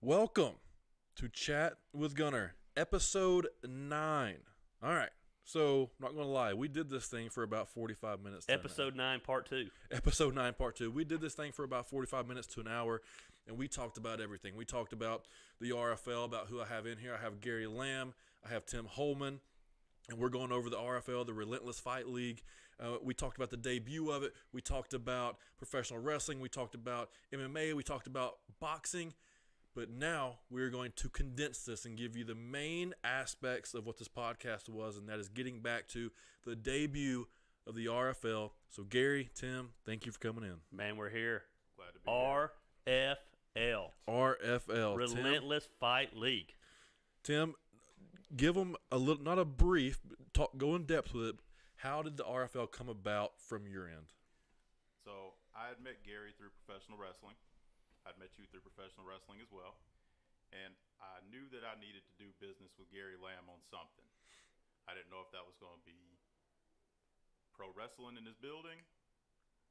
Welcome to Chat with Gunner, episode 9. All right, so I'm not going to lie, we did this thing for about 45 minutes. Episode 9, part 2. Episode 9, part 2. We did this thing for about 45 minutes to an hour, and we talked about everything. We talked about the RFL, about who I have in here. I have Gary Lamb, I have Tim Holman, and we're going over the RFL, the Relentless Fight League. We talked about the debut of it. We talked about professional wrestling. We talked about MMA. We talked about boxing. But now we're going to condense this and give you the main aspects of what this podcast was, and that is getting back to the debut of the RFL. So, Gary, Tim, thank you for coming in. Man, we're here. Glad to be here. RFL. RFL. Relentless Fight League. Tim, give them a little, not a brief, but go in depth with it. How did the RFL come about from your end? So, I had met Gary through professional wrestling. I'd met you through professional wrestling as well. And I knew that I needed to do business with Gary Lamb on something. I didn't know if that was going to be pro wrestling in his building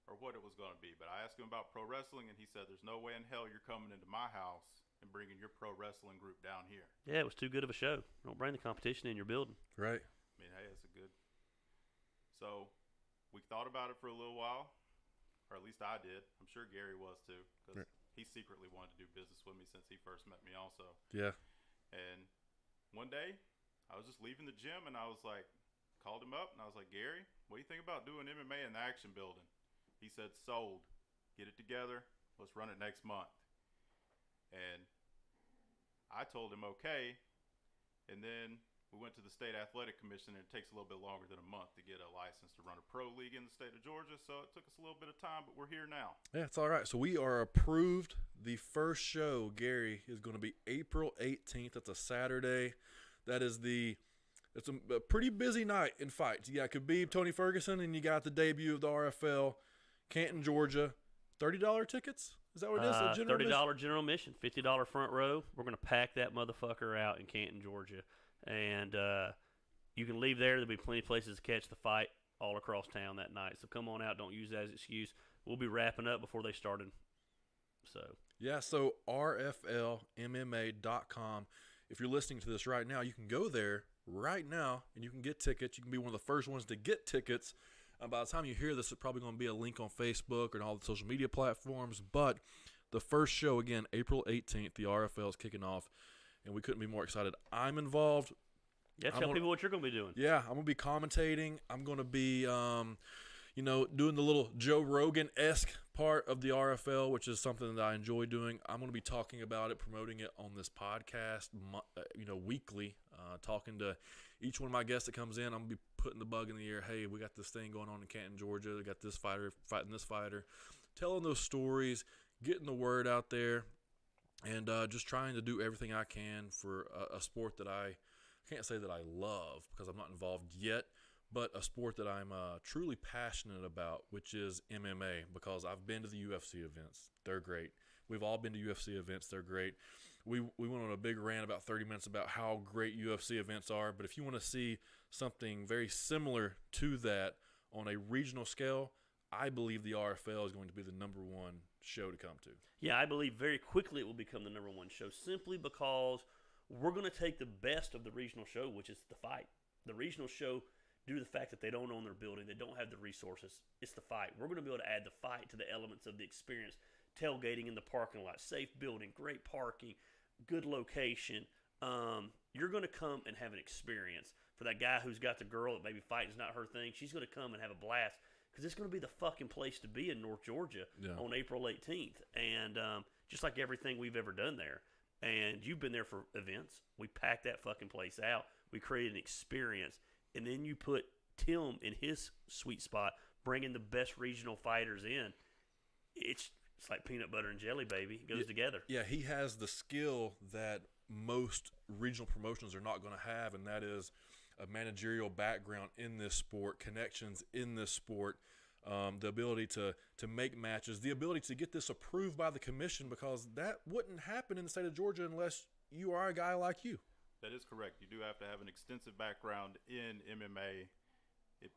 or what it was going to be. But I asked him about pro wrestling, and he said, there's no way in hell you're coming into my house and bringing your pro wrestling group down here. Yeah, it was too good of a show. Don't bring the competition in your building. Right. I mean, hey, it's a good. So we thought about it for a little while, or at least I did. I'm sure Gary was too, because Right. he secretly wanted to do business with me since he first met me also. Yeah. And one day, I was just leaving the gym, and I was like, called him up, and I was like, Gary, what do you think about doing MMA in the action building? He said, sold. Get it together. Let's run it next month. And I told him, okay. And then we went to the state athletic commission, and it takes a little bit longer than a month to get a license to run a pro league in the state of Georgia. So it took us a little bit of time, but we're here now. Yeah, it's all right. So we are approved. The first show, Gary, is going to be April 18th. That's a Saturday. That is it's a pretty busy night in fights. You got Khabib, Tony Ferguson, and you got the debut of the RFL, Canton, Georgia. $30 tickets? Is that what it is? $30 general admission, $50 front row. We're going to pack that motherfucker out in Canton, Georgia. And you can leave there. There'll be plenty of places to catch the fight all across town that night. So come on out. Don't use that as an excuse. We'll be wrapping up before they started. So RFLMMA.com. If you're listening to this right now, you can go there right now and you can get tickets. You can be one of the first ones to get tickets. By the time you hear this, it's probably going to be a link on Facebook and all the social media platforms. But the first show, again, April 18th, the RFL is kicking off, and we couldn't be more excited. I'm involved. yeah, tell people what you're going to be doing. Yeah, I'm going to be commentating. I'm going to be, doing the little Joe Rogan-esque part of the RFL, which is something that I enjoy doing. I'm going to be talking about it, promoting it on this podcast, weekly, talking to each one of my guests that comes in. I'm going to be putting the bug in the air. Hey, we got this thing going on in Canton, Georgia. We got this fighter fighting this fighter. Telling those stories, getting the word out there, and just trying to do everything I can for a sport that I can't say that I love because I'm not involved yet, but a sport that I'm truly passionate about, which is MMA, because I've been to the UFC events. They're great. We've all been to UFC events. They're great. We went on a big rant about 30 minutes about how great UFC events are, but if you want to see something very similar to that on a regional scale, I believe the RFL is going to be the number one show to come to. Yeah, I believe very quickly it will become the number one show simply because we're going to take the best of the regional show, which is the fight. The regional show, due to the fact that they don't own their building, they don't have the resources, it's the fight. We're going to be able to add the fight to the elements of the experience. Tailgating in the parking lot, safe building, great parking, good location. You're going to come and have an experience. For that guy who's got the girl that maybe fighting's not her thing, she's going to come and have a blast because it's going to be the fucking place to be in North Georgia on April 18th. And just like everything we've ever done there. And you've been there for events. We packed that fucking place out. We created an experience. And then you put Tim in his sweet spot, bringing the best regional fighters in. It's like peanut butter and jelly, baby. It goes together. Yeah, he has the skill that most regional promotions are not going to have, and that is a managerial background in this sport, connections in this sport, the ability to make matches, the ability to get this approved by the commission, because that wouldn't happen in the state of Georgia unless you are a guy like you. That is correct. You do have to have an extensive background in MMA,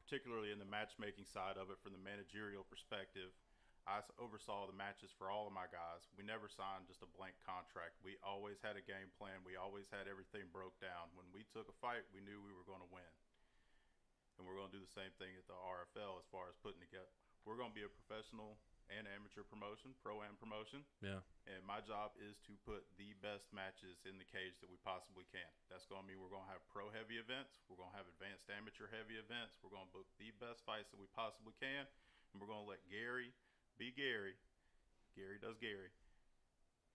particularly in the matchmaking side of it from the managerial perspective. oversaw the matches for all of my guys. We never signed just a blank contract. We always had a game plan. We always had everything broke down. When we took a fight, we knew we were going to win. And we're going to do the same thing at the RFL as far as putting together. We're going to be a professional and amateur promotion, pro-am promotion. Yeah. And my job is to put the best matches in the cage that we possibly can. That's going to mean we're going to have pro-heavy events. We're going to have advanced amateur-heavy events. We're going to book the best fights that we possibly can. And we're going to let Gary be Gary. Gary does Gary.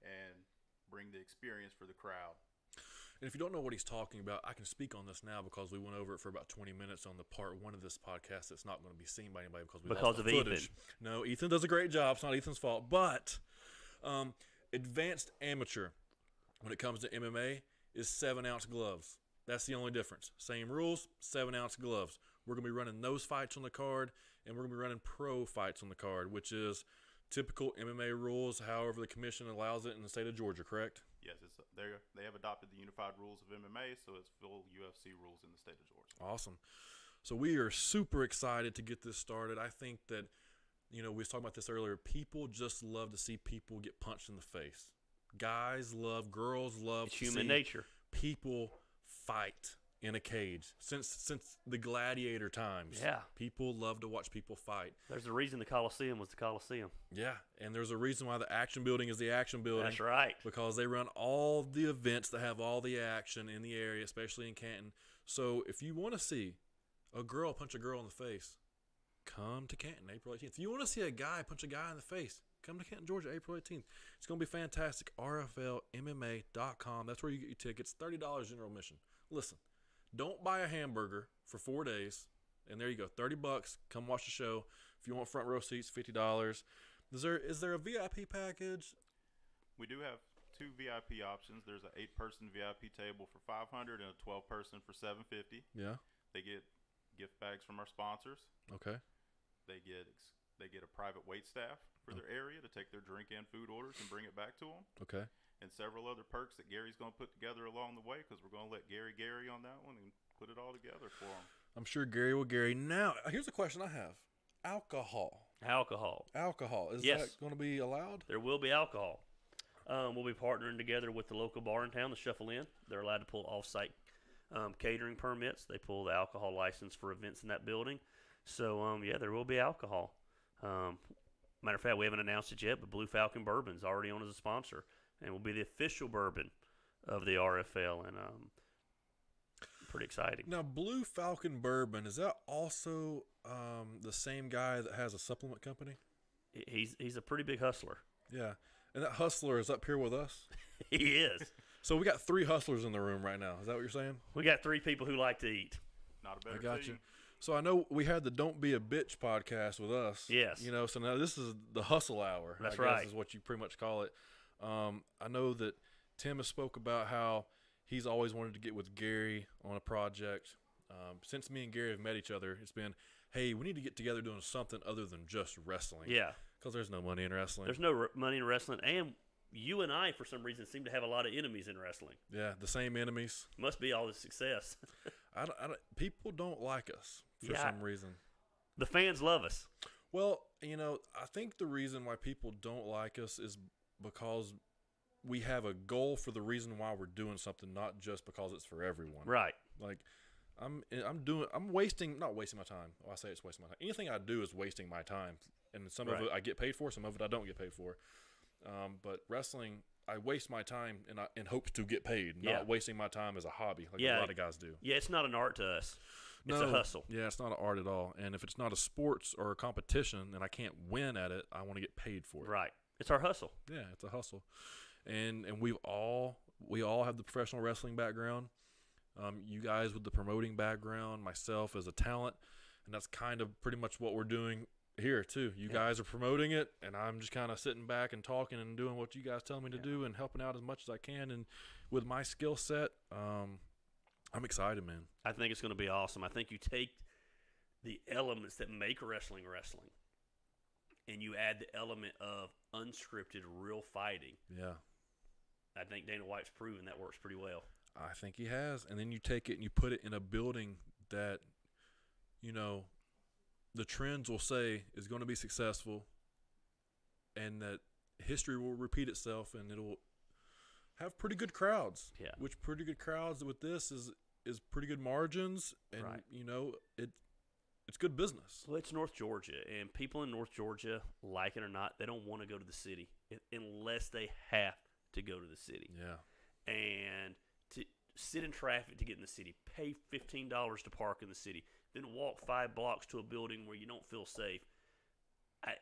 And bring the experience for the crowd. And if you don't know what he's talking about, I can speak on this now because we went over it for about 20 minutes on the part 1 of this podcast that's not going to be seen by anybody because we lost the footage. Ethan. No, Ethan does a great job. It's not Ethan's fault. But advanced amateur, when it comes to MMA, is 7-ounce gloves. That's the only difference. Same rules, 7-ounce gloves. We're going to be running those fights on the card, and we're going to be running pro fights on the card, which is typical MMA rules, however the commission allows it in the state of Georgia, correct? Yes, they have adopted the unified rules of MMA, so it's full UFC rules in the state of Georgia. Awesome. So we are super excited to get this started. I think that, we was talking about this earlier, people just love to see people get punched in the face. Guys love, girls love It's to human see nature. people fight in a cage. Since the gladiator times, Yeah. people love to watch people fight. There's a reason the Coliseum was the Coliseum. Yeah, and there's a reason why the action building is the action building. That's right. Because they run all the events that have all the action in the area, especially in Canton. So if you want to see a girl punch a girl in the face, come to Canton, April 18th. If you want to see a guy punch a guy in the face, come to Canton, Georgia, April 18th. It's going to be fantastic. RFLMMA.com. That's where you get your tickets. $30 general admission. Listen, don't buy a hamburger for 4 days, and there you go, $30. Come watch the show. If you want front row seats, $50. Is there a VIP package? We do have 2 VIP options. There's an 8-person VIP table for $500 and a 12-person for $750. Yeah. They get gift bags from our sponsors. Okay. They get a private wait staff for their area to take their drink and food orders and bring it back to them. Okay. And several other perks that Gary's going to put together along the way, because we're going to let Gary on that one and put it all together for him. I'm sure Gary will Gary. Now, here's a question I have. Alcohol. Is Yes. that going to be allowed? There will be alcohol. We'll be partnering together with the local bar in town, the Shuffle Inn. They're allowed to pull off-site catering permits. They pull the alcohol license for events in that building. So, there will be alcohol. Matter of fact, we haven't announced it yet, but Blue Falcon Bourbon's already on as a sponsor, and will be the official bourbon of the RFL, and pretty exciting. Now, Blue Falcon Bourbon, is that also the same guy that has a supplement company? He's a pretty big hustler. Yeah. And that hustler is up here with us? He is. So we got 3 hustlers in the room right now. Is that what you're saying? We got 3 people who like to eat. Not a better I got team. you. So I know we had the Don't Be a Bitch podcast with us. Yes. So now this is the hustle hour. That's I guess right. is what you pretty much call it. I know that Tim has spoke about how he's always wanted to get with Gary on a project. Since me and Gary have met each other, it's been, hey, we need to get together doing something other than just wrestling. Yeah. Because there's no money in wrestling. There's no money in wrestling, and you and I, for some reason, seem to have a lot of enemies in wrestling. Yeah, the same enemies. Must be all the success. People don't like us for some reason. The fans love us. Well, I think the reason why people don't like us is because we have a goal for the reason why we're doing something, not just because it's for everyone. Right. Like, not wasting my time. Well, I say it's wasting my time. Anything I do is wasting my time. And some of it I get paid for, some of it I don't get paid for. But wrestling, I waste my time in hopes to get paid, not wasting my time as a hobby like a lot of guys do. Yeah, it's not an art to us. It's a hustle. Yeah, it's not an art at all. And if it's not a sports or a competition and I can't win at it, I want to get paid for it. Right. It's our hustle. Yeah, it's a hustle. And we all have the professional wrestling background. You guys with the promoting background, myself as a talent, and that's kind of pretty much what we're doing here too. You guys are promoting it, and I'm just kind of sitting back and talking and doing what you guys tell me to do and helping out as much as I can. And with my skill set, I'm excited, man. I think it's going to be awesome. I think you take the elements that make wrestling, and you add the element of unscripted, real fighting. Yeah. I think Dana White's proven that works pretty well. I think he has. And then you take it and you put it in a building that, the trends will say is going to be successful and that history will repeat itself, and it'll have pretty good crowds. Yeah. Which pretty good crowds with this is pretty good margins, and Right. you know it's good business. Well, it's North Georgia, and people in North Georgia, like it or not, they don't want to go to the city unless they have to go to the city. Yeah. And to sit in traffic to get in the city, pay $15 to park in the city, then walk 5 blocks to a building where you don't feel safe.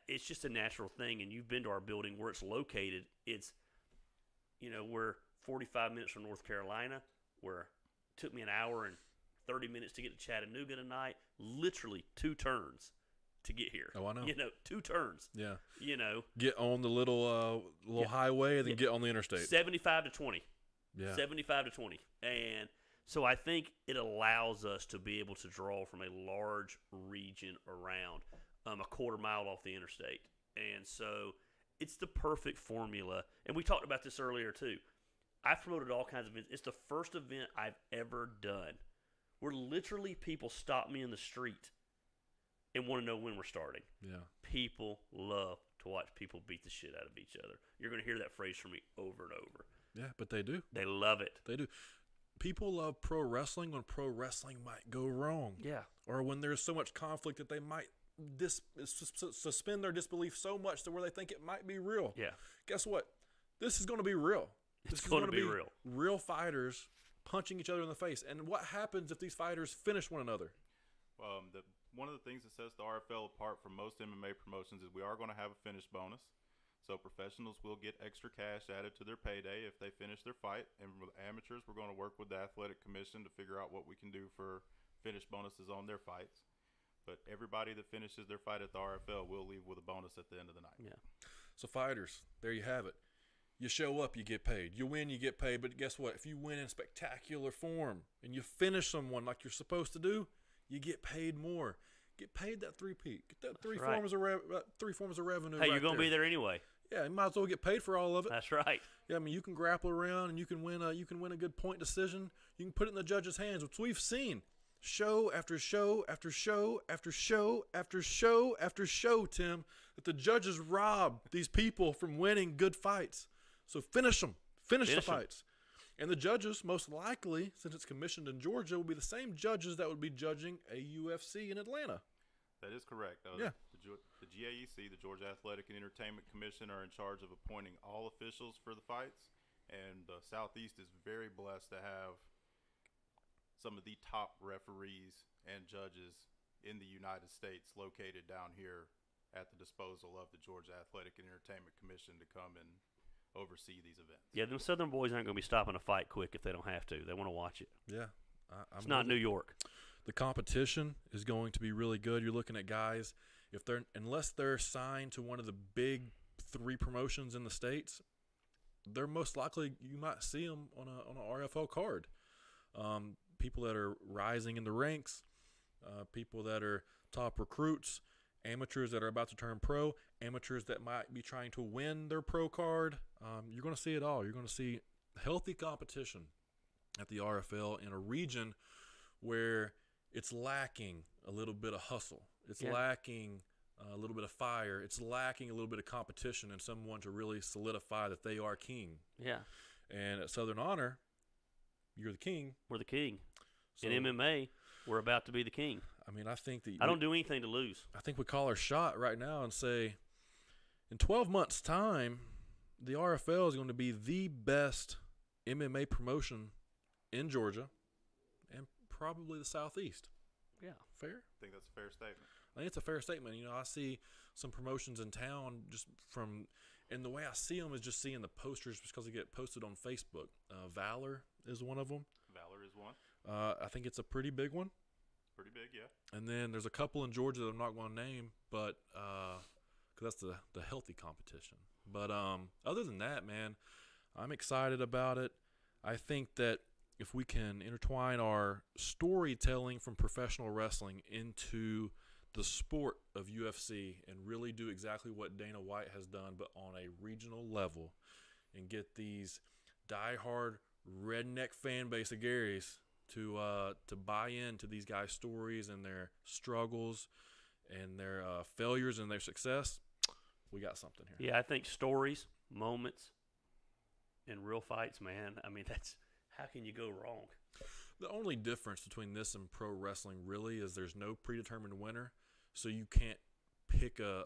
It's just a natural thing, and you've been to our building where it's located. It's, we're 45 minutes from North Carolina, where it took me an hour and 30 minutes to get to Chattanooga tonight. Literally 2 turns to get here. Oh, I know. 2 turns. Yeah. Get on the little highway and then get on the interstate. 75 to 20. Yeah. 75 to 20. And so I think it allows us to be able to draw from a large region around a quarter mile off the interstate. And so it's the perfect formula. And we talked about this earlier too. I've promoted all kinds of events. It's the first event I've ever done where literally people stop me in the street and want to know when we're starting. Yeah. People love to watch people beat the shit out of each other. You're going to hear that phrase from me over and over. Yeah, but they do. They love it. They do. People love pro wrestling when pro wrestling might go wrong. Yeah. Or when there's so much conflict that they might suspend their disbelief so much to where they think it might be real. Yeah. Guess what? This is going to be real. It's going to be real. Real fighters punching each other in the face. And what happens if these fighters finish one another? One of the things that sets the RFL apart from most MMA promotions is we are going to have a finish bonus. So professionals will get extra cash added to their payday if they finish their fight. And with amateurs, we're going to work with the athletic commission to figure out what we can do for finish bonuses on their fights. But everybody that finishes their fight at the RFL will leave with a bonus at the end of the night. Yeah. So fighters, there you have it. You show up, you get paid. You win, you get paid. But guess what? If you win in spectacular form and you finish someone like you're supposed to do, you get paid more. Get paid that 3-peat. Get that three forms of revenue. Hey, you're going to be there anyway. Yeah, you might as well get paid for all of it. That's right. Yeah, I mean, you can grapple around and you can win a good point decision. You can put it in the judge's hands, which we've seen show after show after show after show after show after show, Tim, that the judges rob these people from winning good fights. So finish them. Finish the fights. And the judges, most likely, since it's commissioned in Georgia, will be the same judges that would be judging a UFC in Atlanta. That is correct. Yeah. The GAEC, the Georgia Athletic and Entertainment Commission, are in charge of appointing all officials for the fights. And the Southeast is very blessed to have some of the top referees and judges in the United States located down here at the disposal of the Georgia Athletic and Entertainment Commission to come and oversee these events. Yeah, them Southern boys aren't going to be stopping a fight quick if they don't have to. They want to watch it. Yeah. It's not New York. The competition is going to be really good. You're looking at guys, unless they're signed to one of the big 3 promotions in the States, they're most likely, you might see them on an RFL card. People that are rising in the ranks, people that are top recruits, amateurs that are about to turn pro, amateurs that might be trying to win their pro card. You're going to see it all. You're going to see healthy competition at the RFL in a region where it's lacking a little bit of hustle. It's lacking a little bit of fire. It's lacking a little bit of competition and someone to really solidify that they are king. Yeah. And at Southern Honor, you're the king. We're the king. So, in MMA, we're about to be the king. I mean, I think that I don't do anything to lose. I think we call our shot right now and say, in 12 months' time, the RFL is going to be the best MMA promotion in Georgia and probably the Southeast. Yeah. Fair? I think that's a fair statement. I think it's a fair statement. I see some promotions in town and the way I see them is just seeing the posters because they get posted on Facebook. Valor is one of them. Valor is one. I think it's a pretty big one. Pretty big, yeah. And then there's a couple in Georgia that I'm not going to name, but because that's the healthy competition. But other than that, man, I'm excited about it. I think that if we can intertwine our storytelling from professional wrestling into the sport of UFC and really do exactly what Dana White has done, but on a regional level, and get these diehard redneck fan base of Gary's to buy into these guys' stories and their struggles and their failures and their success, we got something here. Yeah, I think stories, moments, and real fights, man. I mean, that's how can you go wrong? The only difference between this and pro wrestling really is there's no predetermined winner, so you can't pick a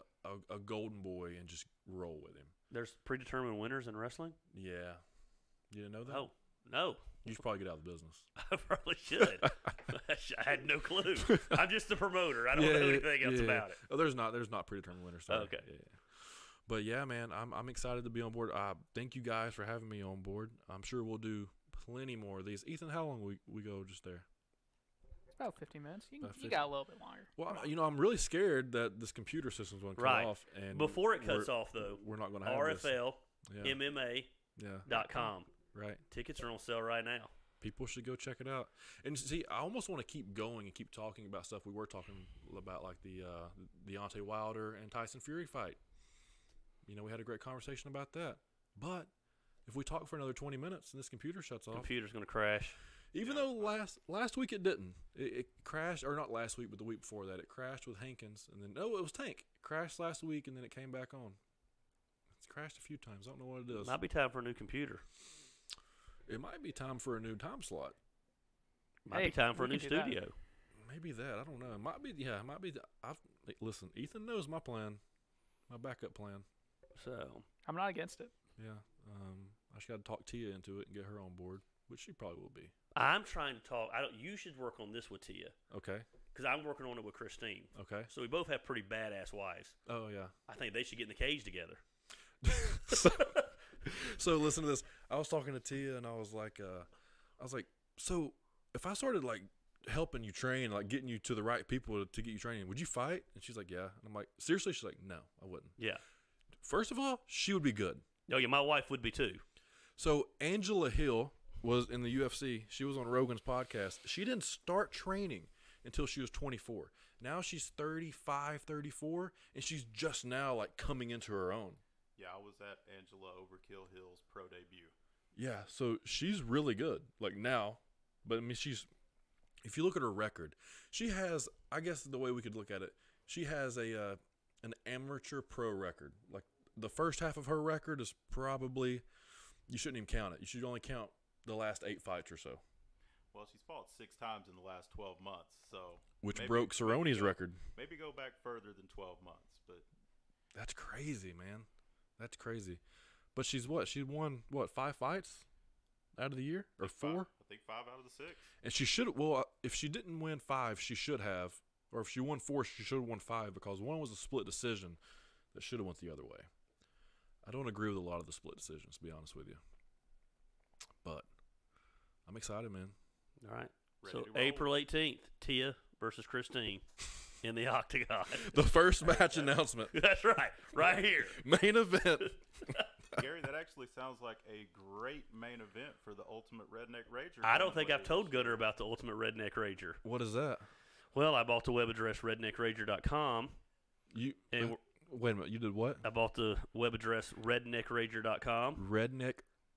golden boy and just roll with him. There's predetermined winners in wrestling? Yeah. You didn't know that? Oh, no. You should probably get out of the business. I probably should. I had no clue. I'm just the promoter. I don't know anything else about it. Oh, there's not predetermined winners. Sorry. Okay. Yeah. But yeah, man, I'm excited to be on board. Thank you guys for having me on board. I'm sure we'll do plenty more of these. Ethan, how long we go just there? About 15 minutes. You, About you 15. got a little bit longer. Well, I'm really scared that this computer system's going to cut Right. off. And Before it cuts off, though, we're not going to have this. RFLMMA.com. Right. Tickets are on sale right now. People should go check it out. And see, I almost want to keep going and keep talking about stuff we were talking about, like the Deontay Wilder and Tyson Fury fight. You know, we had a great conversation about that. But if we talk for another 20 minutes and this computer shuts off, Computer's going to crash. even though last week it didn't, it crashed, or not last week, but the week before that, it crashed with Hankins, and then it was Tank. It crashed last week, and then it came back on. It's crashed a few times. I don't know what it is. Might be time for a new computer. It might be time for a new time slot. Might be time for a we new can do that. studio. Maybe that. I don't know. It might be. Yeah, it might be. Listen, Ethan knows my plan, my backup plan. So I'm not against it. Yeah. I just got to talk Tia into it and get her on board, which she probably will be. I'm trying to talk. You should work on this with Tia Okay. because I'm working on it with Christine. Okay. So we both have pretty badass wives. Oh yeah. I think they should get in the cage together. So listen to this. I was talking to Tia, and I was like, so if I started like helping you train, like getting you to the right people to get you training, would you fight? And she's like, yeah. And I'm like, seriously? She's like, no, I wouldn't. Yeah. First of all, she would be good. Oh yeah, my wife would be too. So Angela Hill was in the UFC. She was on Rogan's podcast. She didn't start training until she was 24. Now she's 35, 34, and she's just now like coming into her own. Yeah, I was at Angela Overkill Hill's pro debut. Yeah, so she's really good, like now. But I mean, if you look at her record, she has, I guess the way we could look at it, she has an amateur pro record. Like the first half of her record is probably, you shouldn't even count it. You should only count the last 8 fights or so. Well, she's fought 6 times in the last 12 months, so Which maybe- broke Cerrone's record. Maybe go back further than 12 months, but That's crazy, man. That's crazy. But she's what? She won, 5 fights out of the year? Or 4? I think 5 out of the 6. And she should, well, if she didn't win 5, she should have. Or if she won 4, she should have won 5 because one was a split decision that should have went the other way. I don't agree with a lot of the split decisions, to be honest with you. But I'm excited, man. All right. Ready So to roll. April 18th, Tia versus Christine in the octagon. The first match announcement. That's right. Right here. Main event. Gary, that actually sounds like a great main event for the Ultimate Redneck Rager. I don't coming think I've later told this Gunner year. about the Ultimate Redneck Rager. What is that? Well, I bought the web address redneckrager.com. And Wait a minute. You did what? I bought the web address redneckrager.com. Redneck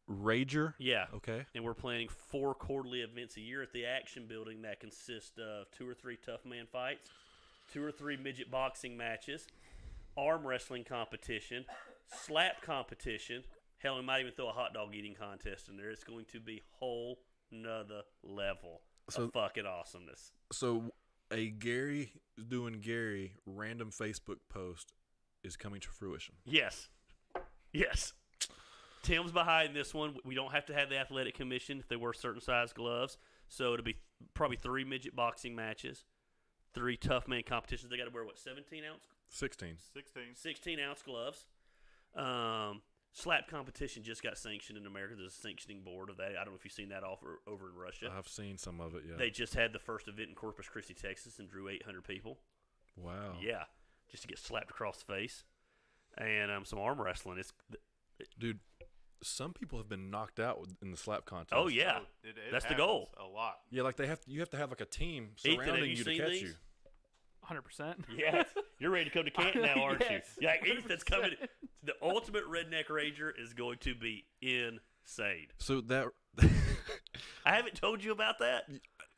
Rager? Yeah. Okay. And we're planning 4 quarterly events a year at the Action Building that consist of 2 or 3 tough man fights, 2 or 3 midget boxing matches, arm wrestling competition, slap competition. Hell, we might even throw a hot dog eating contest in there. It's going to be whole nother level of fucking awesomeness. So a Gary doing Gary random Facebook post is coming to fruition. Yes. Yes. Tim's behind this one. We don't have to have the athletic commission if they wear certain size gloves. So it'll be probably 3 midget boxing matches, 3 tough man competitions. They got to wear, 17 ounce? 16. 16 ounce gloves. Slap competition just got sanctioned in America. There's a sanctioning board of that. I don't know if you've seen that over in Russia. I've seen some of it, yeah. They just had the first event in Corpus Christi, Texas, and drew 800 people. Wow. Yeah, just to get slapped across the face. And some arm wrestling. Dude, some people have been knocked out in the slap contest. Oh, yeah. It That's the happens goal. A lot. Yeah, like you have to have like a team Ethan, have surrounding you you to seen catch these? you. 100%. Yeah, you're ready to come to Canton now, aren't Yes. you? Yeah, Ethan's coming. The Ultimate Redneck Rager is going to be insane. So that I haven't told you about that.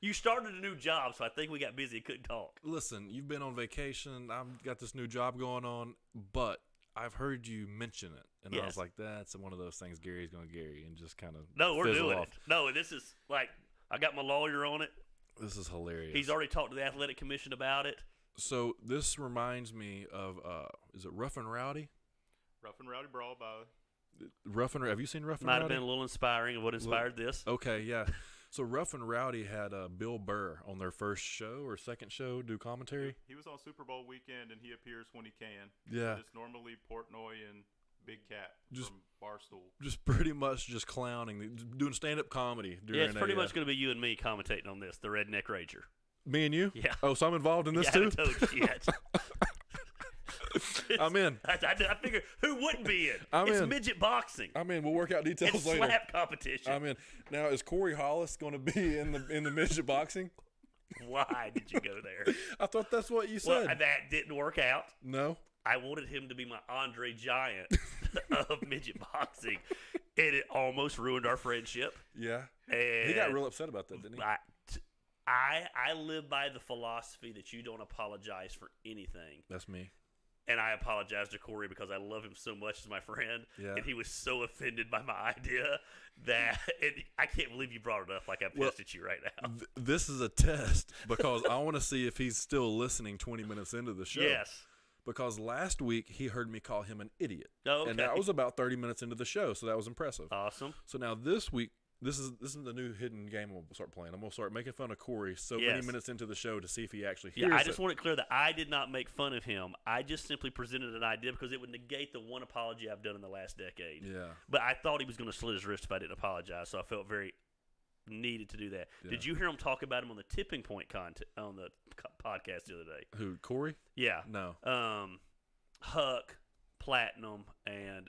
You started a new job, so I think we got busy and couldn't talk. listen, you've been on vacation. I've got this new job going on, but I've heard you mention it, and I was Yes. like, that's one of those things Gary's going to Gary, and just kind of No, we're fizzle doing off. it. No, this is like I got my lawyer on it. This is hilarious. He's already talked to the athletic commission about it. So this reminds me of is it Rough and Rowdy? Rough and Rowdy Brawl by Have you seen Rough and Might Rowdy? have been a little inspiring of what inspired this. Okay, yeah. So Rough and Rowdy had Bill Burr on their first show or second show do commentary. He was on Super Bowl weekend, and he appears when he can. Yeah. It's normally Portnoy and Big Cat Just- from Barstool. Just pretty much just clowning, doing stand-up comedy. During Yeah, it's pretty a, much going to be you and me commentating on this, the Redneck Rager. me and you. Yeah. Oh, so I'm involved in this Yeah, I too. haven't told you yet. I'm in. I figure who wouldn't be in? I'm It's in. midget boxing. I'm in. We'll work out details It's later. slap competition. I'm in. Now, is Corey Hollis going to be in the midget boxing? Why did you go there? I thought that's what you Well, said. that didn't work out. No. I wanted him to be my Andre Giant of midget boxing, and it almost ruined our friendship. Yeah. And He got real upset about that, didn't he? I live by the philosophy that you don't apologize for anything. That's me. And I apologize to Corey because I love him so much as my friend. Yeah. And he was so offended by my idea that I can't believe you brought it up like I'm pissed at you right now. This is a test because I want to see if he's still listening 20 minutes into the show. Yes. Because last week he heard me call him an idiot. Oh, okay. And that was about 30 minutes into the show, so that was impressive. Awesome. So now this week, this is the new hidden game I'm going to start playing. I'm going to start making fun of Corey many Yes. minutes into the show to see if he actually hears Yeah, I it. just want it clear that I did not make fun of him. I just simply presented an idea because it would negate the one apology I've done in the last decade. Yeah. But I thought he was going to slit his wrist if I didn't apologize, so I felt very needed to do that. Yeah. Did you hear him talk about him on the tipping point on the podcast the other day? Who, Corey? Yeah. No. Huck, Platinum, and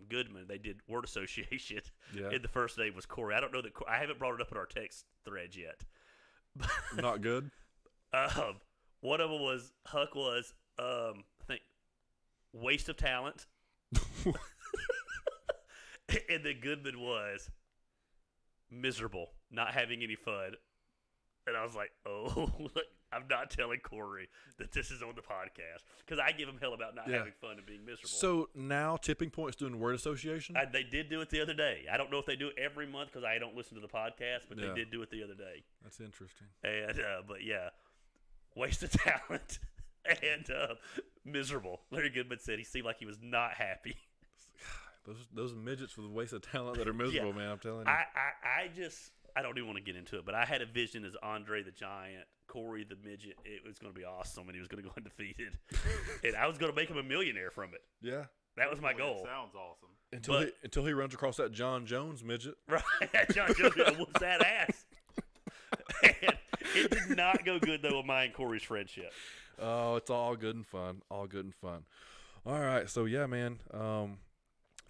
Goodman, they did word association. Yeah. And the first name was Corey. I don't know that I haven't brought it up in our text thread yet. Not good? One of them was Huck was I think waste of talent, and then Goodman was miserable, not having any fun. And I was like, oh, look, I'm not telling Corey that this is on the podcast because I give him hell about not Yeah. having fun and being miserable. So now Tipping Point's doing word association? They did do it the other day. I don't know if they do it every month because I don't listen to the podcast, but Yeah. they did do it the other day. That's interesting. And but yeah, waste of talent and miserable. Larry Goodman said he seemed like he was not happy. Those midgets with a waste of talent that are miserable, man, I'm telling you. I don't even want to get into it, but I had a vision as Andre the Giant, Corey the Midget. It was going to be awesome, and he was going to go undefeated. And I was going to make him a millionaire from it. Yeah. That was my Well, goal. It sounds awesome. Until he runs across that John Jones midget. Right. John Jones whoops that ass. And it did not go good, though, with my and Corey's friendship. Oh, it's all good and fun. All good and fun. All right. So, yeah, man.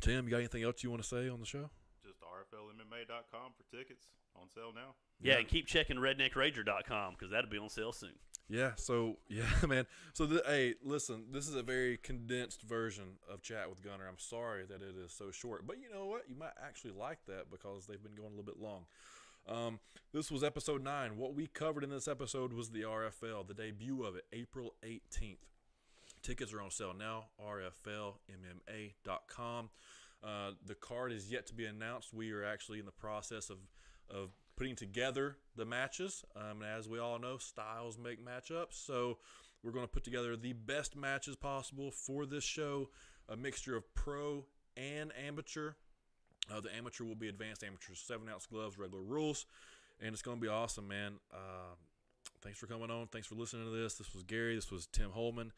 Tim, you got anything else you want to say on the show? Just rflmma.com for tickets on sale now. Yeah, and keep checking redneckrager.com because that'll be on sale soon. Yeah, so, yeah, man. So, hey, listen, this is a very condensed version of Chat with Gunner. I'm sorry that it is so short. But you know what? You might actually like that because they've been going a little bit long. This was episode 9. What we covered in this episode was the RFL, the debut of it, April 18th. Tickets are on sale now, rflmma.com. The card is yet to be announced. We are actually in the process of putting together the matches. And as we all know, styles make matchups. So we're going to put together the best matches possible for this show, a mixture of pro and amateur. The amateur will be advanced amateur, 7-ounce gloves, regular rules. And it's going to be awesome, man. Thanks for coming on. Thanks for listening to this. This was Gary. This was Tim Holman.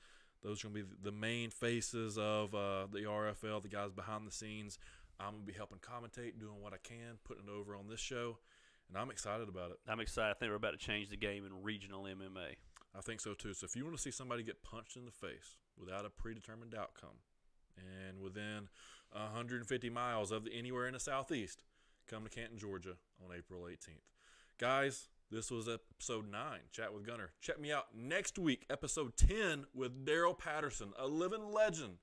Those are going to be the main faces of the RFL, the guys behind the scenes. I'm going to be helping commentate, doing what I can, putting it over on this show, and I'm excited about it. I'm excited. I think we're about to change the game in regional MMA. I think so, too. So if you want to see somebody get punched in the face without a predetermined outcome and within 150 miles of anywhere in the Southeast, come to Canton, Georgia on April 18th. Guys, this was episode 9, Chat with Gunner. Check me out next week, episode 10, with Daryl Patterson, a living legend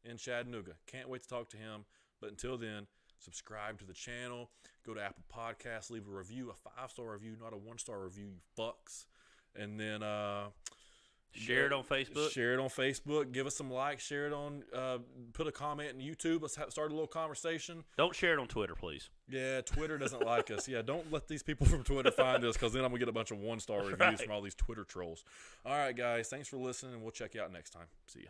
in Chattanooga. Can't wait to talk to him. But until then, subscribe to the channel. Go to Apple Podcasts, leave a review, a 5-star review, not a 1-star review, you fucks. And then, Share it on Facebook. Share it on Facebook. Give us some likes. Share it on. Put a comment in YouTube. Let's start a little conversation. Don't share it on Twitter, please. Yeah, Twitter doesn't like us. Yeah, don't let these people from Twitter find us, because then I'm gonna get a bunch of 1-star reviews Right. from all these Twitter trolls. All right, guys. Thanks for listening, and we'll check you out next time. See ya.